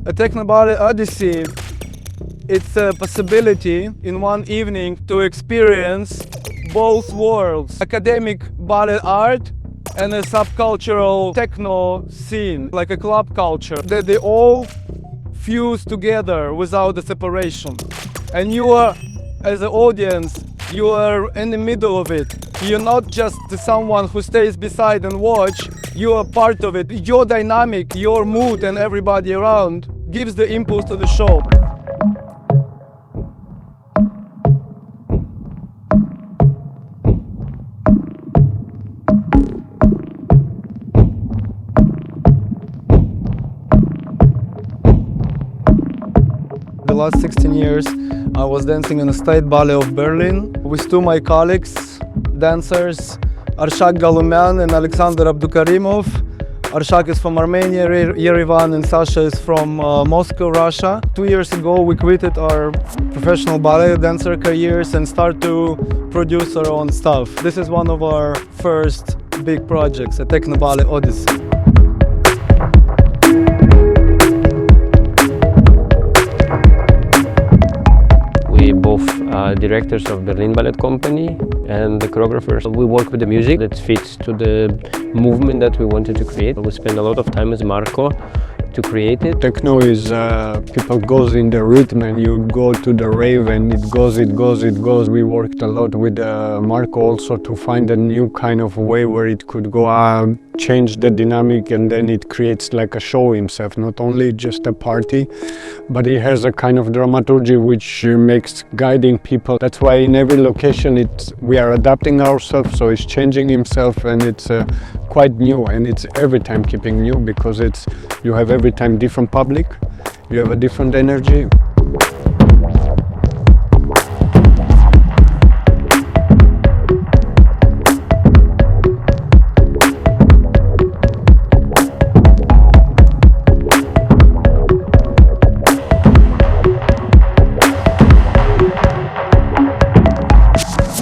A Techno Ballet Odyssey, it's a possibility in one evening to experience both worlds, academic ballet art and a subcultural techno scene, like a club culture, that they all fuse together without a separation. And you are, as an audience, you are in the middle of it. You're not just someone who stays beside and watch, you are part of it. Your dynamic, your mood and everybody around gives the impulse to the show. The last 16 years I was dancing in the State Ballet of Berlin with two of my colleagues, dancers, Arshak, Ghalumyan and Aleksander Abdukarimov. Arshak is from Armenia, Yerevan, and Sasha is from Moscow, Russia. 2 years ago we quitted our professional ballet dancer careers and started to produce our own stuff. This is one of our first big projects, a Techno Ballet Odyssey. We both are directors of Berlin Ballet Company and the choreographers. We work with the music that fits to the movement that we wanted to create. We spend a lot of time with Marko to create it. Techno is people goes in the rhythm and you go to the rave and it goes. We worked a lot with Marko also to find a new kind of way where it could go, change the dynamic, and then it creates like a show himself, not only just a party, but he has a kind of dramaturgy which makes guiding people. That's why in every location we are adapting ourselves, so it's changing himself, and it's quite new, and it's every time keeping new, because you have every time different public, you have a different energy.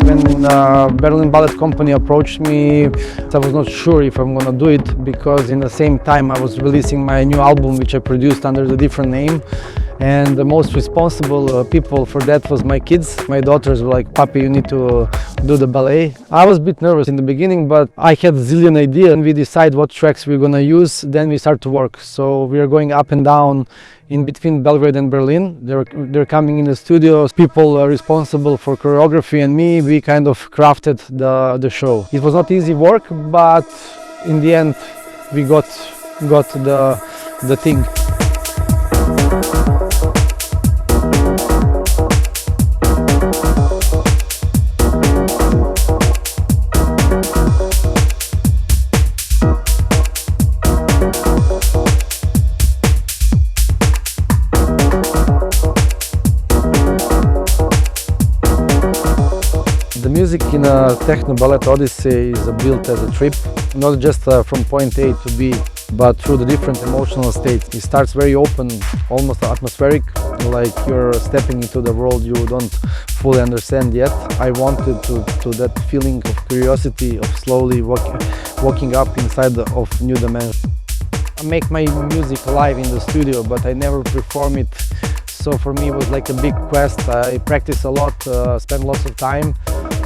When Berlin Ballet Company approached me, I was not sure if I'm gonna do it, because in the same time I was releasing my new album, which I produced under a different name. And the most responsible people for that was my kids. My daughters were like, "Papi, you need to do the ballet." I was a bit nervous in the beginning, but I had a zillion ideas, and we decide what tracks we're gonna use. Then we start to work. So we are going up and down in between Belgrade and Berlin. They're coming in the studios. People are responsible for choreography, and me, we kind of crafted the show. It was not easy work, but in the end we got the thing. The music in a Techno Ballet Odyssey is built as a trip, not just from point A to B, but through the different emotional states. It starts very open, almost atmospheric, like you're stepping into the world you don't fully understand yet. I wanted to that feeling of curiosity, of slowly walking up inside of new dimension. I make my music live in the studio, but I never perform it. So for me it was like a big quest. I practice a lot, spend lots of time.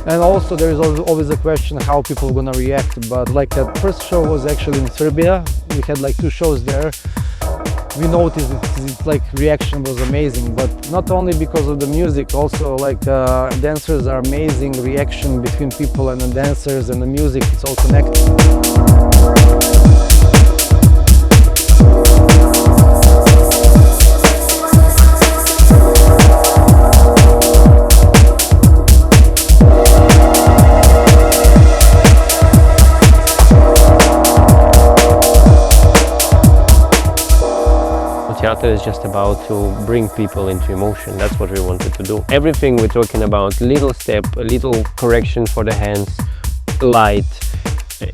And also there is always a question how people are gonna react. But like that first show was actually in Serbia. We had like 2 shows there. We noticed it's like reaction was amazing, but not only because of the music, also like dancers are amazing. Reaction between people and the dancers and the music, it's all connected. Theater is just about to bring people into emotion. That's what we wanted to do. Everything we're talking about, little step, a little correction for the hands, light,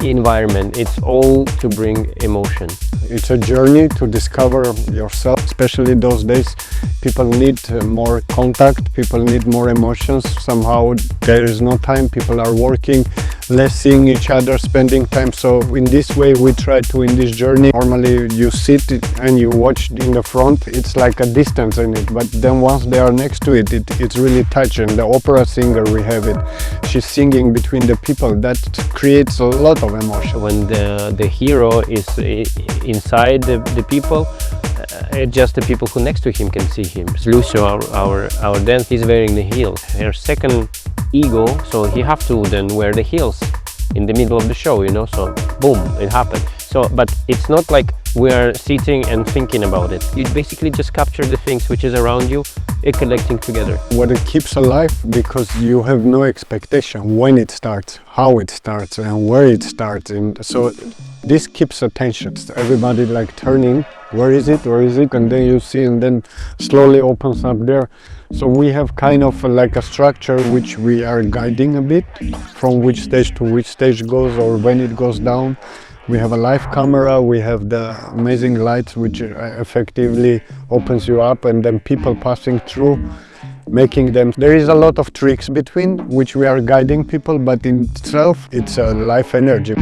environment, it's all to bring emotion. It's a journey to discover yourself, especially those days. People need more contact, people need more emotions. Somehow there is no time, people are working, less seeing each other, spending time. So in this way we try to, in this journey, normally you sit and you watch in the front, it's like a distance in it, but then once they are next to it, it's really touching. The opera singer, we have it, she's singing between the people, that creates a lot of emotion. When the hero is inside the people, just the people who next to him can see him. Lucio, our dance, he's wearing the heels. Her second ego, so he have to then wear the heels in the middle of the show, you know, so boom, it happened. So, but it's not like we are sitting and thinking about it. You basically just capture the things which is around you, collecting together. What it keeps alive, because you have no expectation when it starts, how it starts, and where it starts. And so this keeps attention. Everybody like turning, where is it, and then you see, and then slowly opens up there. So we have kind of like a structure which we are guiding a bit, from which stage to which stage goes, or when it goes down. We have a live camera, we have the amazing lights which effectively opens you up, and then people passing through, making them. There is a lot of tricks between which we are guiding people, but in itself it's a life energy.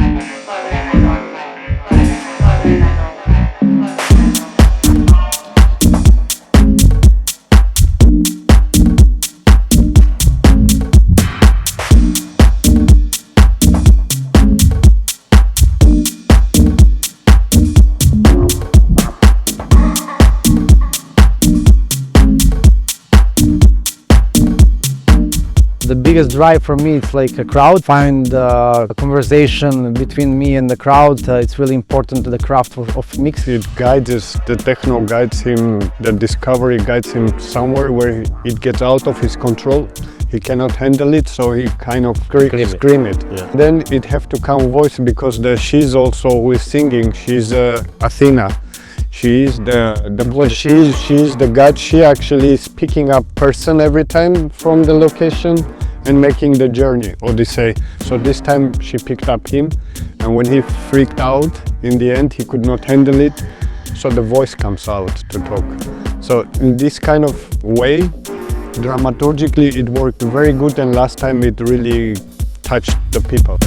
The biggest drive for me, it's like a crowd. Find a conversation between me and the crowd. It's really important to the craft of mix. It guides us, the techno guides him, the discovery guides him somewhere where it gets out of his control. He cannot handle it, so he kind of scream it. Yeah. Then it have to come voice, because she's also who is singing, she's Athena. She is she's the god. She actually is picking up person every time from the location and making the journey, Odyssey. So this time she picked up him, and when he freaked out, in the end he could not handle it, so the voice comes out to talk. So in this kind of way, dramaturgically it worked very good, and last time it really touched the people.